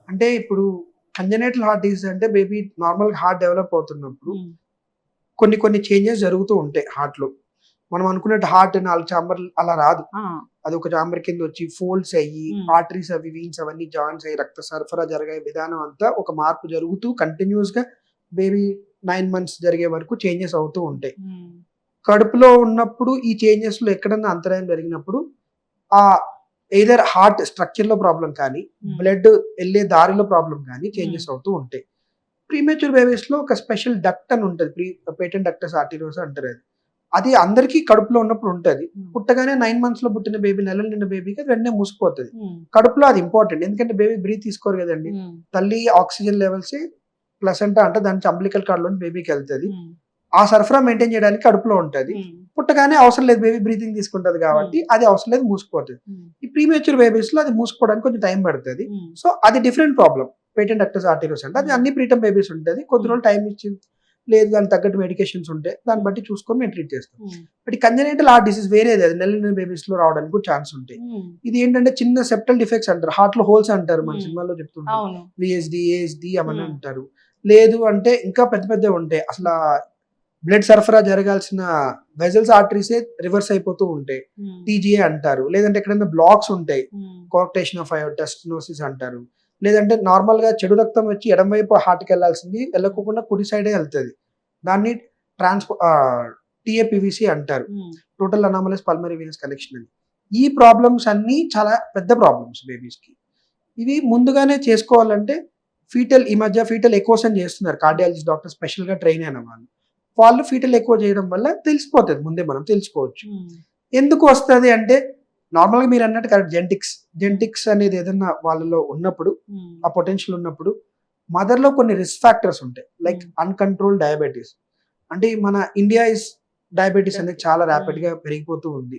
అంటే ఇప్పుడు congenital heart disease అంటే బేబీ నార్మల్‌గా హార్ట్ డెవలప్ అవుతున్నప్పుడు హ్మ్. కొన్ని చేంజెస్ జరుగుతూ ఉంటాయి హార్ట్‌లో. మనం అనుకున్నట్టు హార్ట్ 4 చాంబర్ అలా రాదు. ఆ! అది ఒక చాంబర్ కిందొచ్చి ఫోల్డ్స్ అయ్యి, హ్మ్. ఆర్టరీస్ అవి వీన్స్ అవన్నీ జాయింట్స్ అయ్యి, రక్త సరఫరా జరిగే విధానం అంతా ఒక మార్పు జరుగుతూ కంటిన్యూయస్‌గా బేబీ 9 మంత్స్ జరిగే వరకు చేంజెస్ అవుతూ ఉంటాయి. హ్మ్. కడుపులో ఉన్నప్పుడు ఈ చేంజెస్‌లో ఎక్కడన్నా అంతరాయం జరిగినప్పుడు ఆహ్, ఎయిదర్ హార్ట్ స్ట్రక్చర్‌లో ప్రాబ్లమ్ కానీ, హ్మ్. బ్లడ్ ఎళ్ళే దారిలో ప్రాబ్లమ్ కానీ హ్మ్. చేంజెస్ అవుతూ ఉంటాయి. ప్రీమెచ్యూర్ బేబీస్‌లో ఒక స్పెషల్ డక్ట్ అని ఉంటది. పేటెంట్ డక్టస్ ఆర్టెరియోసా అంటారది. అది అందరికీ కడుపులో ఉన్నప్పుడు ఉంటది. హ్మ్. పుట్టగానే 9 మంత్స్‌లో పుట్టిన బేబీ, నెలలు నిండిన బేబీకి అది వెంటనే మూసుకుపోతది. హ్మ్. కడుపులో అది ఇంపార్టెంట్. ఎందుకంటే బేబీ బ్రీత్ తీసుకోరు గదండీ. హ్మ్. తల్లి ఆక్సిజన్ లెవెల్స్ ప్లసెంటా అంటే దాని నుంచి అంబిలికల్ కార్డ్‌లోంచి బేబీకెళ్తది. హ్మ్. ఆ సరఫరా మెయింటైన్ చేయడానికి కడుపులో ఉంటది. హ్మ్. పుట్టగానే అవసరం లేదు, బేబీ బ్రీతింగ్ తీసుకుంటది కాబట్టి హ్మ్. అది అవసరం లేదు, మూసుకుపోతది. హ్మ్. ఈ ప్రీమెచ్యూర్ బేబీస్‌లో అది మూసుకుపోవడానికి కొంచెం టైం పడతది. హ్మ్. సో, అది డిఫరెంట్ ప్రాబ్లమ్. పేటెంట్ డక్టస్ ఆర్టెరియోసా అంటే అది హ్మ్. అన్ని ప్రీటర్మ్ బేబీస్ ఉంటది. కొద్ది హ్మ్. రోజులు టైం ఇచ్చి లేదు దానికి తగ్గట్టు మెడికేషన్స్ ఉంటాయి. దాన్ని బట్టి చూసుకొని మేము ట్రీట్ చేస్తాం. హ్మ్. బట్ ఈ కంజనైటల్ హార్ట్ డిసీజ్ వేరేది, అది నెలలు నిండిన బేబీస్‌లో రావడానికి కూడా ఛాన్స్ ఉంటాయి. హ్మ్. ఇది ఏంటంటే చిన్న సెప్టల్ డిఫెక్ట్స్ అంటారు. హార్ట్‌లో హోల్స్ అంటారు మన హ్మ్. సినిమాల్లో చెప్తుంటారు. అవును. వీఎస్‌డి, ఏఎస్‌డి అవన్నీ హ్మ్. అంటారు. లేదు అంటే ఇంకా పెద్ద పెద్దవి ఉంటాయి. అసలా బ్లడ్ సరఫరా జరగాల్సిన వెసల్స్, ఆర్టరీసే రివర్స్ అయిపోతూ ఉంటాయి. హ్మ్. టీజీఏ అంటారు. లేదంటే ఎక్కడైనా బ్లాక్స్ ఉంటాయి. హ్మ్. కోఆర్టేషన్ ఆఫ్ అయోర్టా, స్టెనోసిస్ అంటారు. లేదంటే నార్మల్‌గా చెడు రక్తం వచ్చి ఎడమ వైపు హార్ట్‌కెళ్ళాల్సింది వెళ్ళకోకుండా కుడి సైడే ఎళ్తది. దాన్ని టీఏపీవీసీ అంటారు. హ్మ్. Total anomalous pulmonary Venus connection అని. ఈ ప్రాబ్లమ్స్ అన్నీ చాలా పెద్ద ప్రాబ్లమ్స్ బేబీస్‌కి. ఇవి ముందుగానే చేసుకోవాలంటే ఈ మధ్య ఫీటల్ ఎకోస్ అని చేస్తున్నారు కార్డియాలజిస్ట్ డాక్టర్ స్పెషల్‌గా ట్రైన్ అయిన వాళ్ళు. వాళ్ళు ఫీటల్ ఎకో చేయడం వల్ల తెలిసిపోతది, ముందే మనం తెలుసుకోవచ్చు. హ్మ్. ఎందుకు వస్తది అంటే నార్మల్‌గా మీరన్నట్టు కరెక్ట్ జెనెటిక్స్. హ్మ్. జెనెటిక్స్ అనేది ఏదన్నా వాళ్ళలో ఉన్నప్పుడు, హ్మ్. ఆ పొటెన్షియల్ ఉన్నప్పుడు మదర్‌లో కొన్ని రిస్క్ ఫ్యాక్టర్స్ ఉంటాయి. లైక్ హ్మ్. Uncontrolled diabetes. అంటే మన ఇండియా డయాబెటిస్ అనేది చాలా హ్మ్. రాపిడ్‌గా పెరిగిపోతూ ఉంది.